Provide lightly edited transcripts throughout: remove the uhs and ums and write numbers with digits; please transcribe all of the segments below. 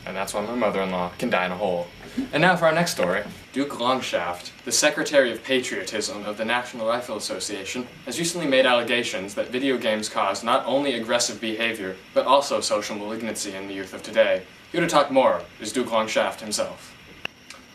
and that's why my mother-in-law can die in a hole. And now for our next story. Duke Longshaft, the Secretary of Patriotism of the National Rifle Association, has recently made allegations that video games cause not only aggressive behavior, but also social malignancy in the youth of today. Here to talk more is Duke Longshaft himself.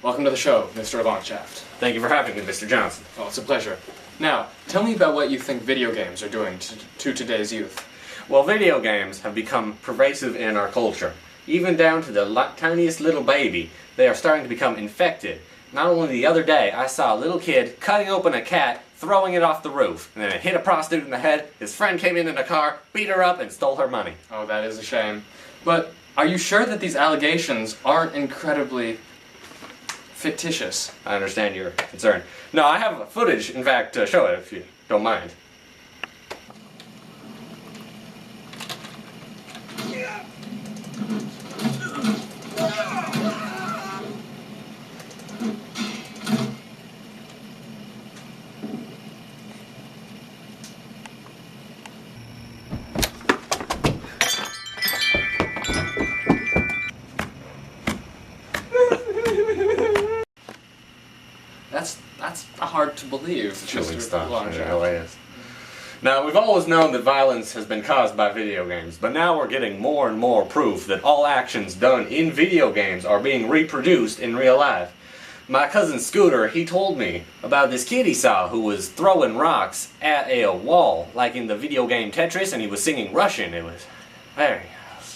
Welcome to the show, Mr. Longshaft. Thank you for having me, Mr. Johnson. Oh, it's a pleasure. Now, tell me about what you think video games are doing to today's youth. Well, video games have become pervasive in our culture. Even down to the tiniest little baby, they are starting to become infected. Not only the other day, I saw a little kid cutting open a cat, throwing it off the roof, and then it hit a prostitute in the head. His friend came in a car, beat her up, and stole her money. Oh, that is a shame. But are you sure that these allegations aren't incredibly fictitious? I understand your concern. No, I have footage, in fact, to show it if you don't mind. That's hard to believe. Chilling stuff. It really is. Now, we've always known that violence has been caused by video games, but now we're getting more and more proof that all actions done in video games are being reproduced in real life. My cousin Scooter, he told me about this kid he saw who was throwing rocks at a wall, like in the video game Tetris, and he was singing Russian. It was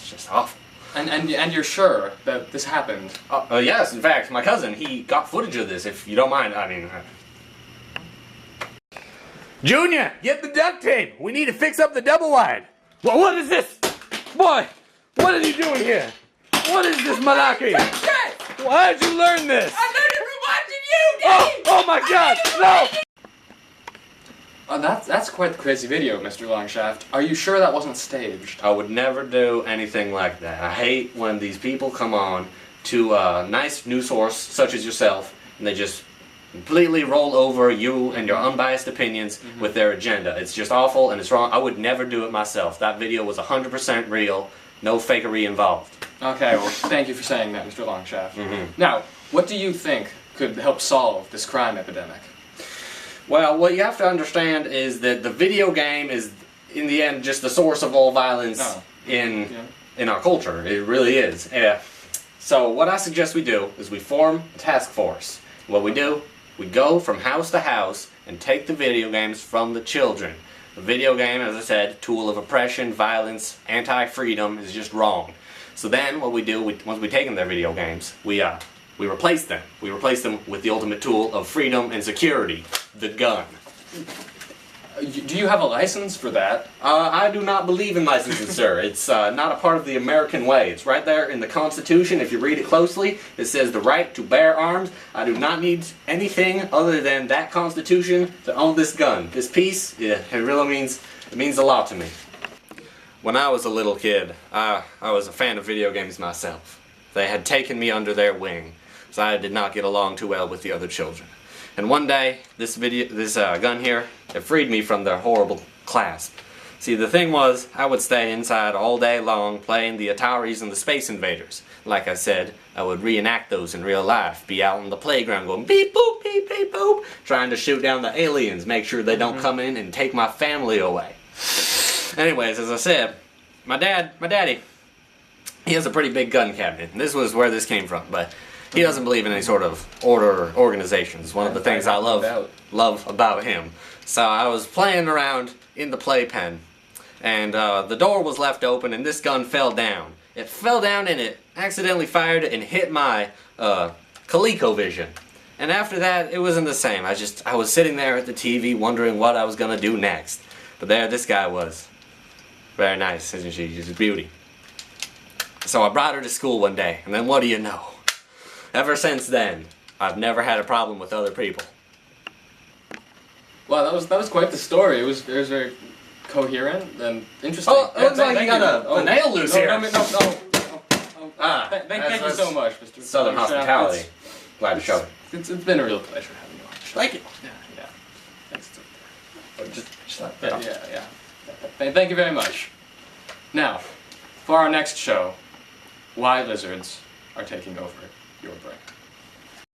just awful. And you're sure that this happened? Yes, in fact, my cousin, he got footage of this, if you don't mind. I mean... Junior, get the duct tape. We need to fix up the double wide. Well, what is this? Boy, what are you doing here? What is this malarkey? Why did you learn this? I learned it from watching you, Daddy! Oh my God, no! Oh, that's quite the crazy video, Mr. Longshaft. Are you sure that wasn't staged? I would never do anything like that. I hate when these people come on to a nice news source such as yourself and they just completely roll over you and your unbiased opinions with their agenda. It's just awful and it's wrong. I would never do it myself. That video was 100% real, no fakery involved. Okay, well, thank you for saying that, Mr. Longshaft. Now, what do you think could help solve this crime epidemic? Well, what you have to understand is that the video game is, in the end, just the source of all violence in our culture. It really is. Yeah. So what I suggest we do is we form a task force. What we do, we go from house to house and take the video games from the children. The video game, as I said, tool of oppression, violence, anti-freedom is just wrong. So then what we do, once we take them their video games, we replace them. We replace them with the ultimate tool of freedom and security, the gun. Do you have a license for that? I do not believe in licenses, sir. It's not a part of the American way. It's right there in the Constitution. If you read it closely, it says the right to bear arms. I do not need anything other than that Constitution to own this gun. This piece, yeah, it means a lot to me. When I was a little kid, I was a fan of video games myself. They had taken me under their wing, so I did not get along too well with the other children. And one day, this gun here, it freed me from their horrible clasp. See, the thing was, I would stay inside all day long playing the Ataris and the Space Invaders. Like I said, I would reenact those in real life, be out on the playground going beep boop, beep beep boop, trying to shoot down the aliens, make sure they don't come in and take my family away. Anyways, as I said, my daddy, he has a pretty big gun cabinet, and this was where this came from, but he doesn't believe in any sort of order or organization. It's one of the things I love about him. So I was playing around in the playpen, and the door was left open, and this gun fell down. It fell down, and it accidentally fired and hit my ColecoVision. And after that, it wasn't the same. I was sitting there at the TV wondering what I was going to do next. But there, this guy was. Very nice, isn't she? She's a beauty. So I brought her to school one day, and then what do you know? Ever since then, I've never had a problem with other people. Wow, that was quite the story. It was very coherent and interesting. Oh, it looks like you got a nail loose here. No. Thank you so much, Mr. Southern hospitality. Glad to show it. It's been a real pleasure having you on the show. Thank you. Yeah. Thanks. Just like that. Yeah. Thank you very much. Now, for our next show, why lizards? are taking over your brain.